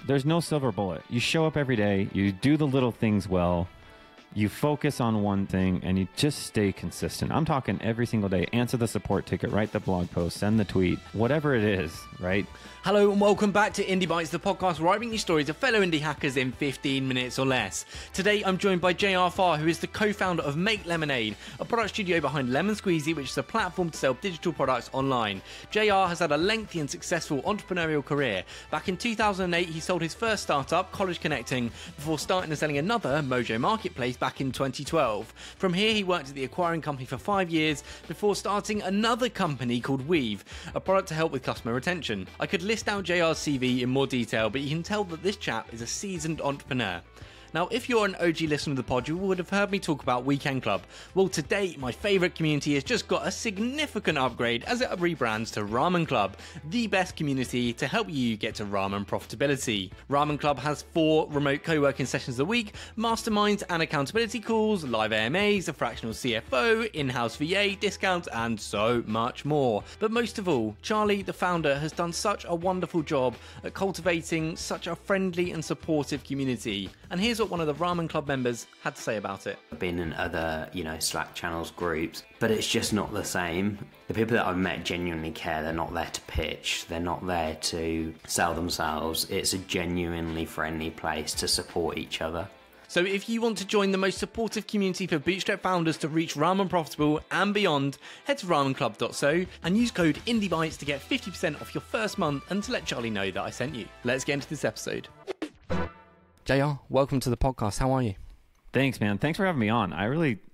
There's no silver bullet. You show up every day, you do the little things well, you focus on one thing, and you just stay consistent. I'm talking every single day. Answer the support ticket, write the blog post, send the tweet, whatever it is, right? Hello and welcome back to Indie Bites, the podcast where I bring you stories of fellow indie hackers in 15 minutes or less. Today I'm joined by JR Farr, who is the co-founder of Make Lemonade, a product studio behind Lemon Squeezy, which is a platform to sell digital products online. JR has had a lengthy and successful entrepreneurial career. Back in 2008, he sold his first startup, College Connecting, before starting and selling another, Mojo Marketplace, back in 2012. From here, he worked at the acquiring company for 5 years before starting another company called Weave, a product to help with customer retention. I could list out JR's CV in more detail, but you can tell that this chap is a seasoned entrepreneur. Now, if you're an OG listener of the pod, you would have heard me talk about Weekend Club. Well, today, my favourite community has just got a significant upgrade as it rebrands to Ramen Club, the best community to help you get to ramen profitability. Ramen Club has 4 remote co-working sessions a week, masterminds and accountability calls, live AMAs, a fractional CFO, in-house VA, discounts, and so much more. But most of all, Charlie, the founder, has done such a wonderful job at cultivating such a friendly and supportive community. And here's what one of the Ramen Club members had to say about it. I've been in other, Slack channels, groups, but it's just not the same. The people that I've met genuinely care. They're not there to pitch. They're not there to sell themselves. It's a genuinely friendly place to support each other. So if you want to join the most supportive community for bootstrap founders to reach ramen profitable and beyond, head to ramenclub.so and use code IndieBites to get 50% off your first month and to let Charlie know that I sent you. Let's get into this episode. JR, welcome to the podcast. How are you? Thanks, man. Thanks for having me on. I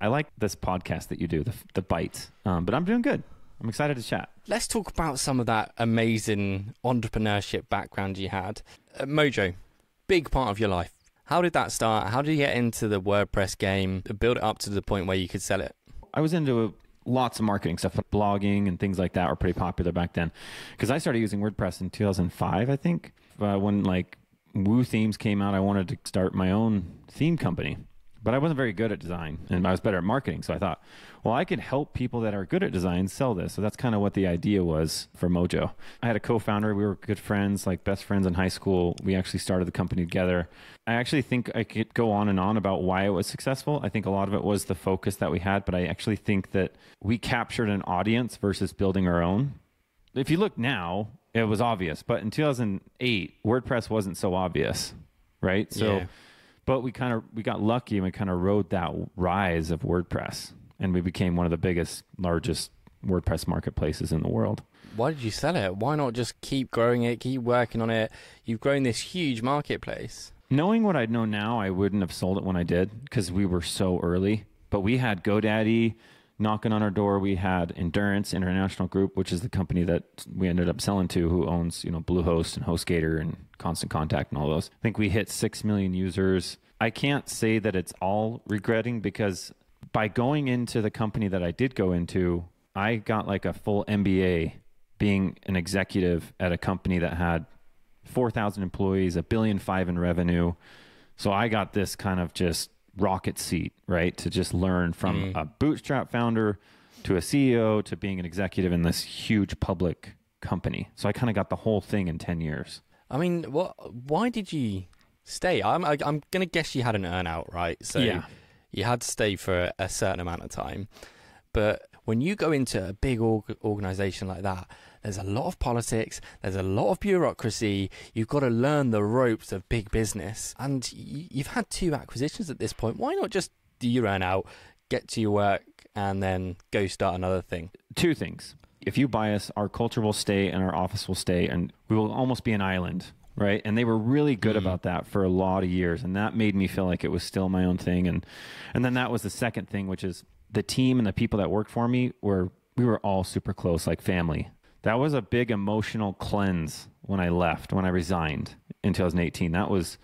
like this podcast that you do, the Bites, but I'm doing good. I'm excited to chat. Let's talk about some of that amazing entrepreneurship background you had. Mojo, big part of your life. How did that start? How did you get into the WordPress game, build it up to the point where you could sell it? I was into lots of marketing stuff, blogging and things like that were pretty popular back then. Because I started using WordPress in 2005, I think, when Woo themes came out. I wanted to start my own theme company, but I wasn't very good at design and I was better at marketing. So I thought, well, I could help people that are good at design sell this. So that's kind of what the idea was for Mojo. I had a co-founder. We were good friends, like best friends in high school. We actually started the company together. I actually think I could go on and on about why it was successful. I think a lot of it was the focus that we had, but I actually think that we captured an audience versus building our own. If you look now, it was obvious, but in 2008, WordPress wasn't so obvious, right? So, yeah. But we got lucky and we kind of rode that rise of WordPress, and we became one of the biggest, largest WordPress marketplaces in the world. Why did you sell it? Why not just keep growing it, keep working on it? You've grown this huge marketplace. Knowing what I know now, I wouldn't have sold it when I did because we were so early. But we had GoDaddy knocking on our door. We had Endurance International Group, which is the company that we ended up selling to, who owns, Bluehost and HostGator and Constant Contact and all those. I think we hit 6 million users. I can't say that it's all regretting because by going into the company that I did go into, I got like a full MBA being an executive at a company that had 4,000 employees, $1.5 billion in revenue. So I got this kind of just rocket seat, right? To just learn from a bootstrap founder to a CEO to being an executive in this huge public company. So I kind of got the whole thing in 10 years. I mean, why did you stay? I'm going to guess you had an earnout, right? So yeah. You had to stay for a certain amount of time. But when you go into a big organization like that, there's a lot of politics, there's a lot of bureaucracy, you've got to learn the ropes of big business. And you've had 2 acquisitions at this point. Why not just do your earnout, get to your work, and then go start another thing? 2 things. If you buy us, our culture will stay and our office will stay, and we will almost be an island, right? And they were really good about that for a lot of years, and that made me feel like it was still my own thing. And then that was the second thing, which is the team and the people that worked for me we were all super close, like family. That was a big emotional cleanse when I left, when I resigned in 2018. That was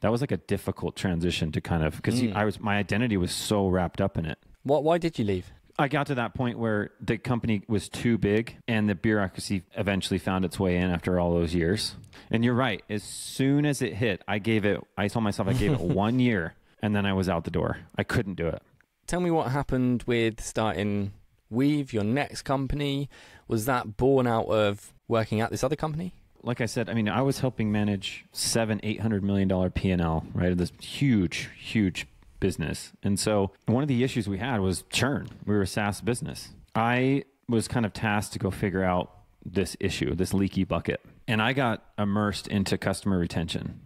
like a difficult transition to kind of, because my identity was so wrapped up in it. Why did you leave? I got to that point where the company was too big and the bureaucracy eventually found its way in after all those years. And you're right. As soon as it hit, I told myself I gave it 1 year and then I was out the door. I couldn't do it. Tell me what happened with starting Weave, your next company. Was that born out of working at this other company? like I said, I mean, I was helping manage $700-800 million P&L, right? This huge, huge business. And so one of the issues we had was churn. We were a SaaS business. I was kind of tasked to go figure out this issue, this leaky bucket. And I got immersed into customer retention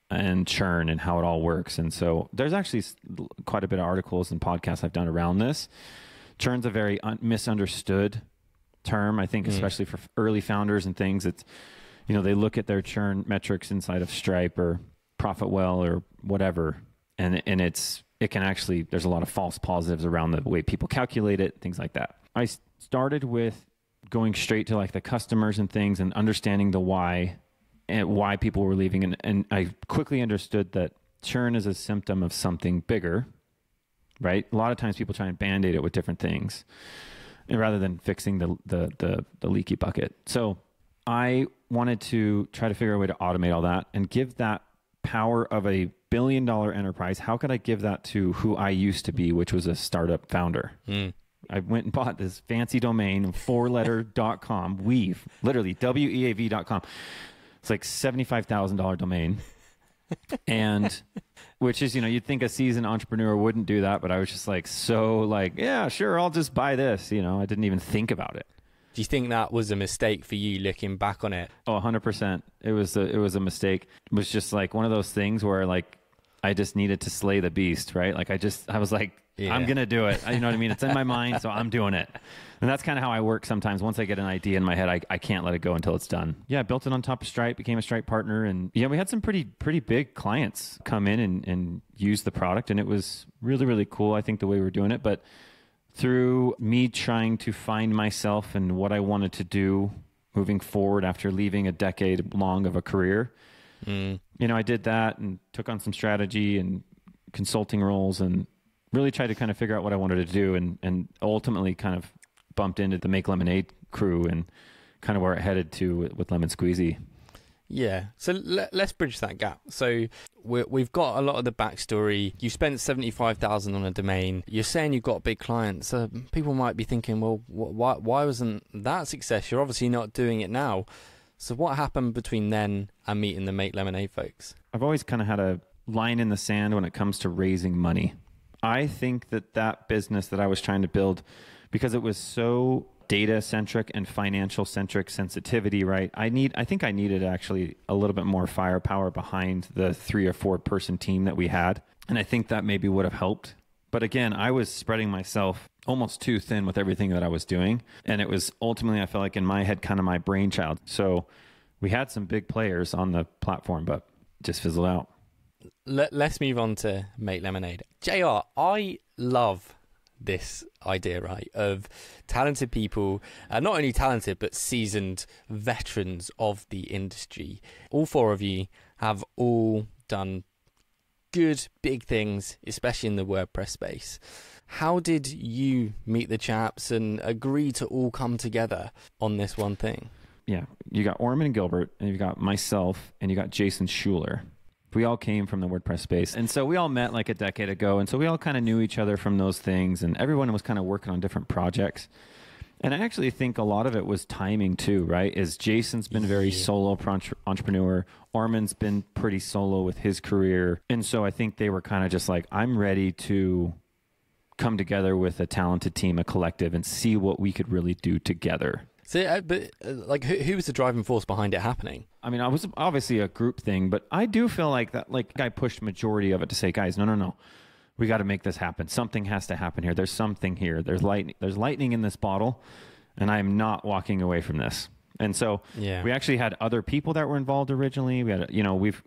and churn and how it all works. And so there's actually quite a bit of articles and podcasts I've done around this. Churn's a very misunderstood term, I think, especially for early founders and things. It's, they look at their churn metrics inside of Stripe or ProfitWell or whatever, and it can actually, there's a lot of false positives around the way people calculate it, things like that. I started with going straight to like the customers and things and understanding the why and why people were leaving. And I quickly understood that churn is a symptom of something bigger, right? A lot of times people try and band-aid it with different things rather than fixing the leaky bucket. So I wanted to try to figure out a way to automate all that and give that power of a billion-dollar enterprise. How could I give that to who I used to be, which was a startup founder? I went and bought this fancy domain, 4letter.com, Weave, literally WEAV.com. It's like $75,000 domain. And which is, you'd think a seasoned entrepreneur wouldn't do that, but I was just like, yeah, sure, I'll just buy this. I didn't even think about it. Do you think that was a mistake for you looking back on it? Oh, 100%. It was a mistake. It was just like one of those things where like I just needed to slay the beast, right? Like I was like, I'm going to do it. You know what I mean? It's in my mind, so I'm doing it. And that's kind of how I work sometimes. Once I get an idea in my head, I can't let it go until it's done. Yeah, I built it on top of Stripe, became a Stripe partner. And we had some pretty big clients come in and use the product. And it was really, really cool, I think, the way we were doing it. But through me trying to find myself and what I wanted to do moving forward after leaving a decade long of a career, I did that and took on some strategy and consulting roles and really tried to kind of figure out what I wanted to do and ultimately kind of bumped into the Make Lemonade crew and kind of where it headed to with Lemon Squeezy. Yeah. So let's bridge that gap. So we've got a lot of the backstory. You spent $75,000 on a domain. You're saying you've got big clients. So people might be thinking, well, why wasn't that success? You're obviously not doing it now. So what happened between then and meeting the Make Lemonade folks? I've always kind of had a line in the sand when it comes to raising money. I think that business that I was trying to build, because it was so data-centric and financial-centric sensitivity, right? I think I needed actually a little bit more firepower behind the 3 or 4 person team that we had. And I think that maybe would have helped. But again, I was spreading myself almost too thin with everything that I was doing. And it was ultimately, I felt like in my head, kind of my brainchild. So we had some big players on the platform, but just fizzled out. Let's move on to Make Lemonade. JR, I love this idea, right, of talented people, not only talented, but seasoned veterans of the industry. All 4 of you have all done good, big things, especially in the WordPress space. How did you meet the chaps and agree to all come together on this one thing? Yeah, you got Orman and Gilbert, and you got myself, and you got Jason Schuler. We all came from the WordPress space. And so we all met like a decade ago. And so we all kind of knew each other from those things. And everyone was kind of working on different projects. And I actually think a lot of it was timing too, right? Is Jason's been very solo entrepreneur. Orman's been pretty solo with his career. And so I think they were kind of just like, I'm ready to come together with a talented team, a collective, and see what we could really do together. So, like, who was the driving force behind it happening? I mean, I was obviously a group thing, but I do feel like that, like, I pushed majority of it to say, guys, no. We got to make this happen. Something has to happen here. There's something here. There's lightning in this bottle, and I'm not walking away from this. And so we actually had other people that were involved originally. We had, and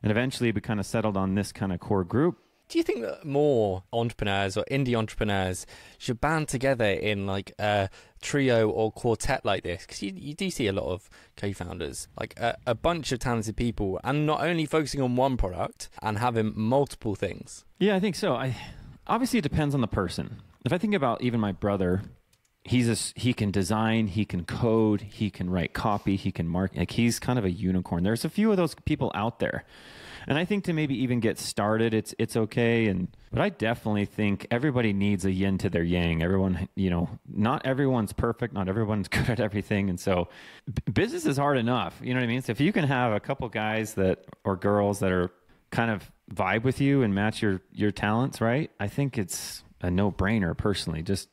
eventually we kind of settled on this kind of core group. Do you think that more entrepreneurs or indie entrepreneurs should band together in like a trio or quartet like this? Because you do see a lot of co-founders, like a bunch of talented people, and not only focusing on one product and having multiple things. Yeah, I think so. Obviously, it depends on the person. If I think about even my brother, he can design, he can code, he can write copy, he can market. Like, he's kind of a unicorn. There's a few of those people out there. And I think to maybe even get started, it's okay. But I definitely think everybody needs a yin to their yang. Everyone, not everyone's perfect. Not everyone's good at everything. And so business is hard enough. You know what I mean? So if you can have a couple guys or girls that are kind of vibe with you and match your talents, right? I think it's a no-brainer personally. Just,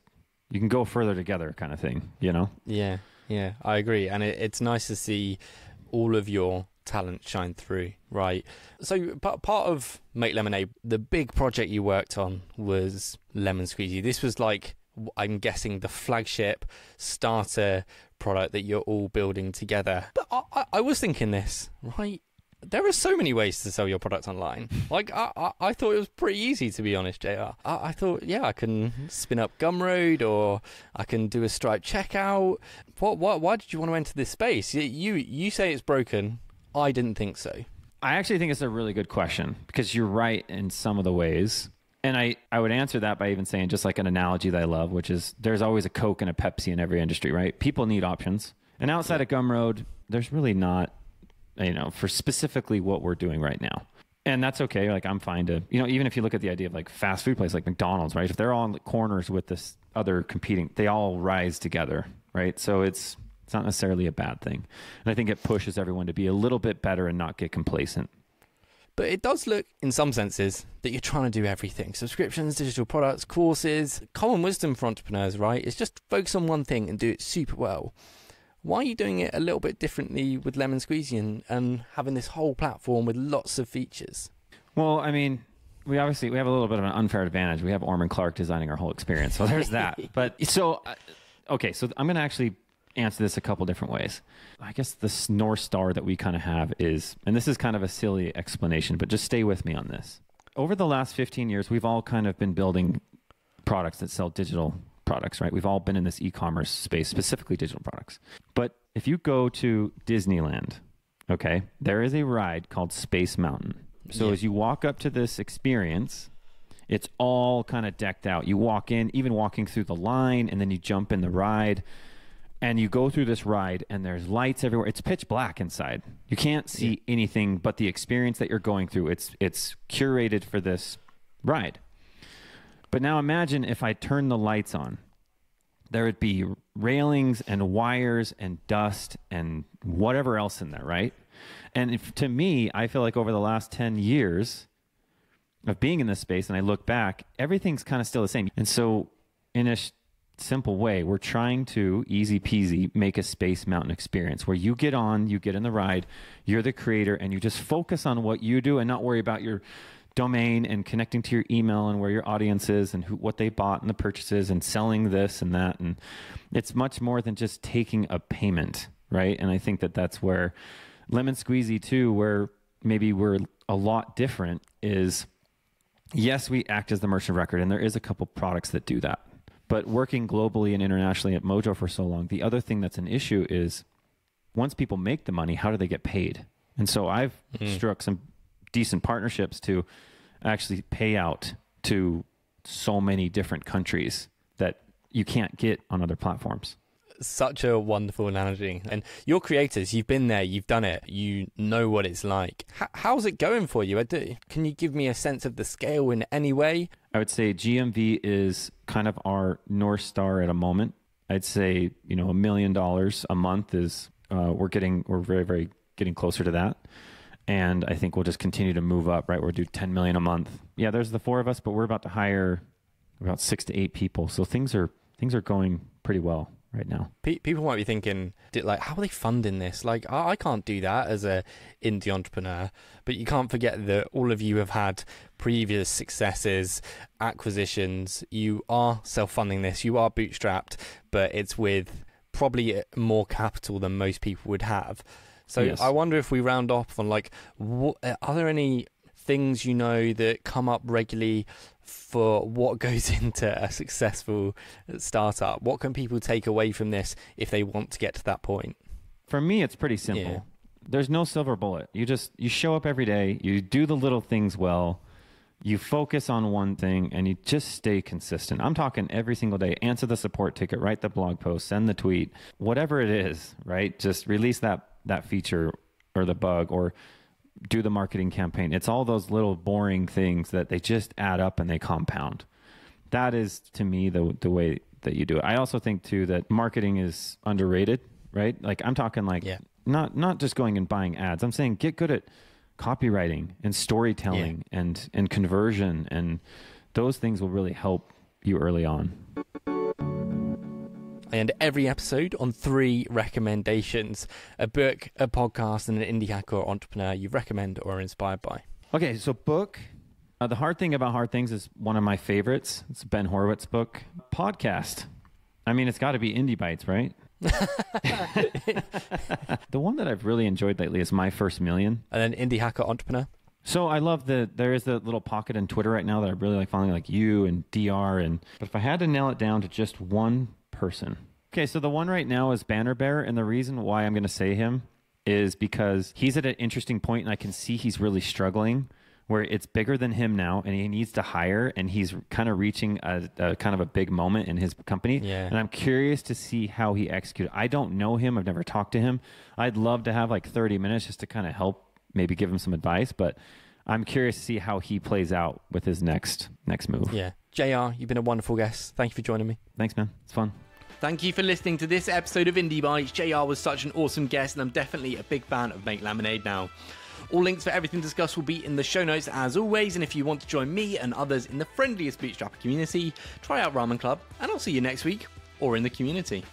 you can go further together kind of thing, Yeah, I agree. And it's nice to see all of your talent shine through, right? So part of Make Lemonade, the big project you worked on was Lemon Squeezy. This was like, I'm guessing, the flagship starter product that you're all building together. But I was thinking this, right? There are so many ways to sell your product online. Like, I thought it was pretty easy, to be honest, JR. I thought, I can spin up Gumroad, or I can do a Stripe checkout. Why did you want to enter this space? You say it's broken. I didn't think so. I actually think it's a really good question, because you're right in some of the ways. And I would answer that by even saying, just like an analogy that I love, which is there's always a Coke and a Pepsi in every industry, right? People need options. And outside of Gumroad, there's really not, for specifically what we're doing right now. And that's okay. Like, I'm fine to, even if you look at the idea of like fast food places like McDonald's, right? If they're all on the corners with this other competing, they all rise together, right? So it's not necessarily a bad thing. And I think it pushes everyone to be a little bit better and not get complacent. But it does look, in some senses, that you're trying to do everything. Subscriptions, digital products, courses, common wisdom for entrepreneurs, right? It's just focus on one thing and do it super well. Why are you doing it a little bit differently with Lemon Squeezy and having this whole platform with lots of features? Well, I mean, we have a little bit of an unfair advantage. We have Orman Clark designing our whole experience. So there's that. But so I'm going to actually answer this a couple different ways. I guess the North Star that we kind of have is, and this is kind of a silly explanation, but just stay with me on this. Over the last 15 years, we've all kind of been building products that sell digital products, right? We've all been in this e-commerce space, specifically digital products. But if you go to Disneyland, okay, there is a ride called Space Mountain. So as you walk up to this experience, it's all kind of decked out. You walk in, even walking through the line, and then you jump in the ride. And you go through this ride, and there's lights everywhere. It's pitch black inside. You can't see anything but the experience that you're going through. It's curated for this ride. But now imagine if I turn the lights on. There would be railings and wires and dust and whatever else in there, right? And to me, I feel like over the last 10 years of being in this space, and I look back, everything's kind of still the same. And so in a simple way, we're trying to easy peasy make a Space Mountain experience where you get in the ride, you're the creator, and you just focus on what you do and not worry about your domain and connecting to your email and where your audience is and what they bought and the purchases and selling this and that. And it's much more than just taking a payment, right? And I think that's where Lemon Squeezy too, where maybe we're a lot different, is yes, we act as the merchant of record, and there is a couple products that do that. But working globally and internationally at Mojo for so long, the other thing that's an issue is once people make the money, how do they get paid? And so I've struck some decent partnerships to actually pay out to so many different countries that you can't get on other platforms. Such a wonderful analogy. And you're creators, you've been there, you've done it, you know what it's like. How's it going for you? Can you give me a sense of the scale in any way? I would say GMV is kind of our North Star at a moment. I'd say, $1 million a month is, we're very, very getting closer to that. And I think we'll just continue to move up, right? We'll do 10 million a month. Yeah, there's the four of us, but we're about to hire about 6 to 8 people. So things are going pretty well right now. People might be thinking, how are they funding this? Like, I can't do that as a indie entrepreneur. But you can't forget that all of you have had previous successes, acquisitions. You are self-funding this. You are bootstrapped, but it's with probably more capital than most people would have. So yes. I wonder if we round off on are there any things that come up regularly for what goes into a successful startup? What can people take away from this if they want to get to that point? For me, it's pretty simple. There's no silver bullet. You show up every day, you do the little things well, You focus on one thing and you just stay consistent. I'm talking every single day. Answer the support ticket, write the blog post, send the tweet, whatever it is, right? Just release that feature or the bug, or do the marketing campaign. It's all those little boring things that they just add up and they compound. That is, to me, the way that you do it. I also think too that marketing is underrated, right? Like I'm talking like not just going and buying ads. I'm saying get good at copywriting and storytelling and conversion, and those things will really help you early on. I end every episode on 3 recommendations: a book, a podcast, and an indie hacker or entrepreneur you recommend or are inspired by. Okay, so book. The Hard Thing About Hard Things is one of my favorites. It's a Ben Horowitz book. Podcast. I mean, it's got to be Indie Bites, right? The one that I've really enjoyed lately is My First Million. And then indie hacker entrepreneur. So I love there is the little pocket in Twitter right now that I really like following, like you and DR. But if I had to nail it down to just one person. Okay, so the one right now is Banner Bear. And the reason why I'm going to say him is because he's at an interesting point and I can see he's really struggling, where it's bigger than him now and he needs to hire, and he's kind of reaching a kind of a big moment in his company. Yeah. And I'm curious to see how he executes. I don't know him. I've never talked to him. I'd love to have like 30 minutes just to kind of help, maybe give him some advice, but I'm curious to see how he plays out with his next move. Yeah. JR, you've been a wonderful guest. Thank you for joining me. Thanks, man. It's fun. Thank you for listening to this episode of Indie Bites. JR was such an awesome guest, and I'm definitely a big fan of Make Lemonade now. All links for everything discussed will be in the show notes as always, and if you want to join me and others in the friendliest bootstrapper community, try out Ramen Club, and I'll see you next week or in the community.